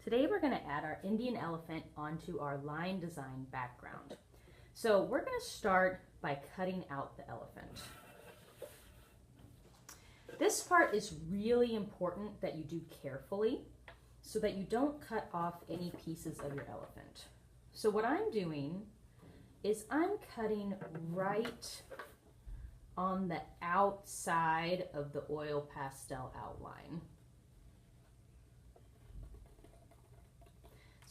Today we're going to add our Indian elephant onto our line design background. So we're going to start by cutting out the elephant. This part is really important that you do carefully so that you don't cut off any pieces of your elephant. So what I'm doing is I'm cutting right on the outside of the oil pastel outline.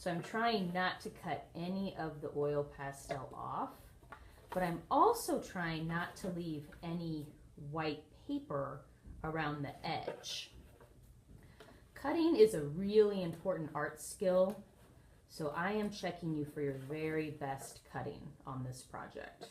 So I'm trying not to cut any of the oil pastel off, but I'm also trying not to leave any white paper around the edge. Cutting is a really important art skill, so I am checking you for your very best cutting on this project.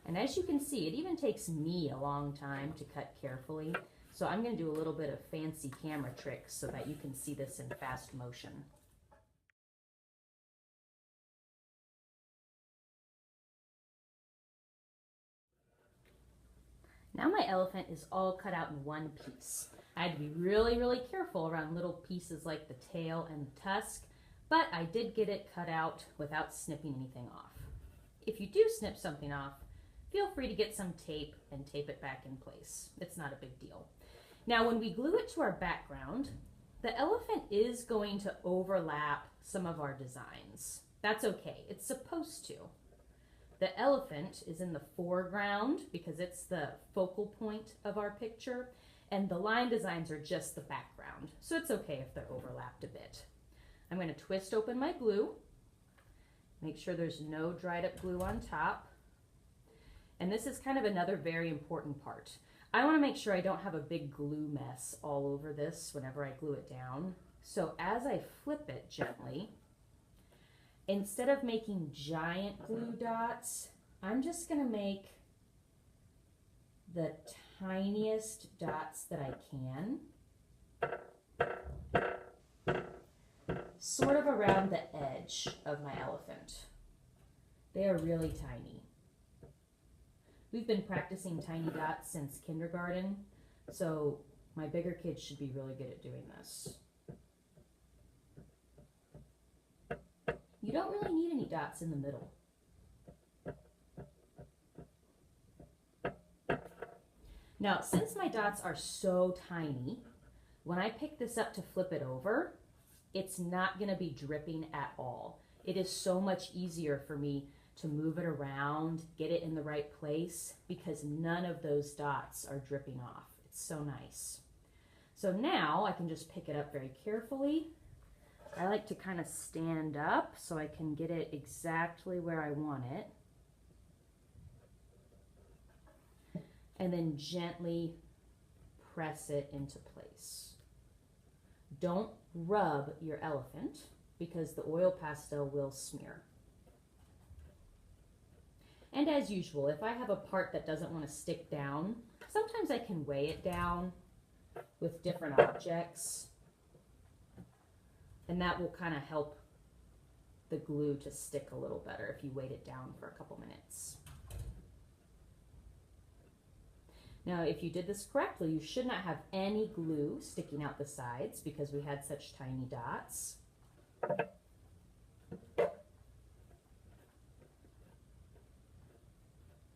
And as you can see, it even takes me a long time to cut carefully. So I'm going to do a little bit of fancy camera tricks so that you can see this in fast motion. Now my elephant is all cut out in one piece. I had to be really careful around little pieces like the tail and the tusk, but I did get it cut out without snipping anything off. If you do snip something off, feel free to get some tape and tape it back in place. It's not a big deal. Now, when we glue it to our background, the elephant is going to overlap some of our designs. That's okay, it's supposed to. The elephant is in the foreground because it's the focal point of our picture, and the line designs are just the background. So it's okay if they're overlapped a bit. I'm going to twist open my glue, make sure there's no dried up glue on top. And this is kind of another very important part. I want to make sure I don't have a big glue mess all over this whenever I glue it down. So as I flip it gently, instead of making giant glue dots, I'm just going to make the tiniest dots that I can, sort of around the edge of my elephant. They are really tiny. We've been practicing tiny dots since kindergarten, so my bigger kids should be really good at doing this. You don't really need any dots in the middle. Now, since my dots are so tiny, when I pick this up to flip it over, it's not going to be dripping at all. It is so much easier for me to move it around, get it in the right place, because none of those dots are dripping off. It's so nice. So now I can just pick it up very carefully. I like to kind of stand up so I can get it exactly where I want it. And then gently press it into place. Don't rub your elephant because the oil pastel will smear. And as usual, if I have a part that doesn't want to stick down, sometimes I can weigh it down with different objects. And that will kind of help the glue to stick a little better if you weight it down for a couple minutes. Now, if you did this correctly, you should not have any glue sticking out the sides because we had such tiny dots.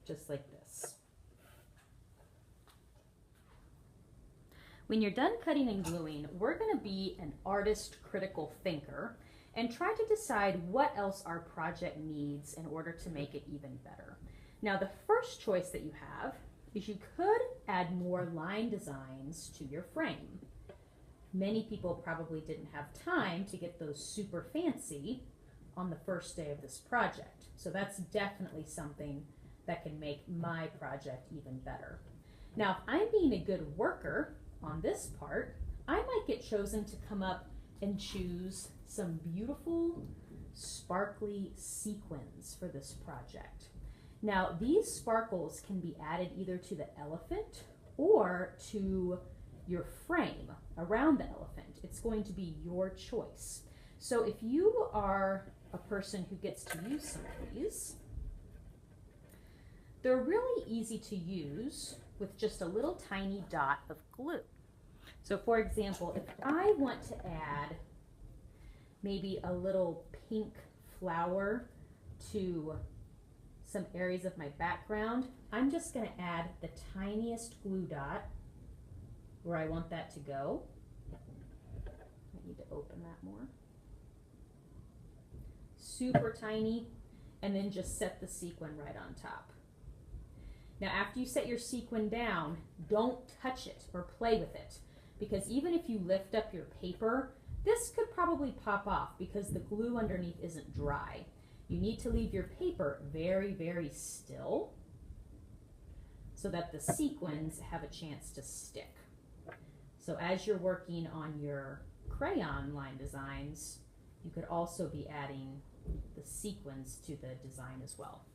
Just like this. When you're done cutting and gluing, we're going to be an artist critical thinker and try to decide what else our project needs in order to make it even better. Now, the first choice that you have is you could add more line designs to your frame. Many people probably didn't have time to get those super fancy on the first day of this project. So that's definitely something that can make my project even better. Now, if I'm being a good worker on this part, I might get chosen to come up and choose some beautiful, sparkly sequins for this project. Now, these sparkles can be added either to the elephant or to your frame around the elephant. It's going to be your choice. So if you are a person who gets to use some of these, They're really easy to use with just a little tiny dot of glue. So for example, if I want to add maybe a little pink flower to some areas of my background, I'm just going to add the tiniest glue dot where I want that to go. I need to open that more. Super tiny, and then just set the sequin right on top. Now after you set your sequin down, don't touch it or play with it, because even if you lift up your paper, this could probably pop off because the glue underneath isn't dry. You need to leave your paper very, very still so that the sequins have a chance to stick. So as you're working on your crayon line designs, you could also be adding the sequins to the design as well.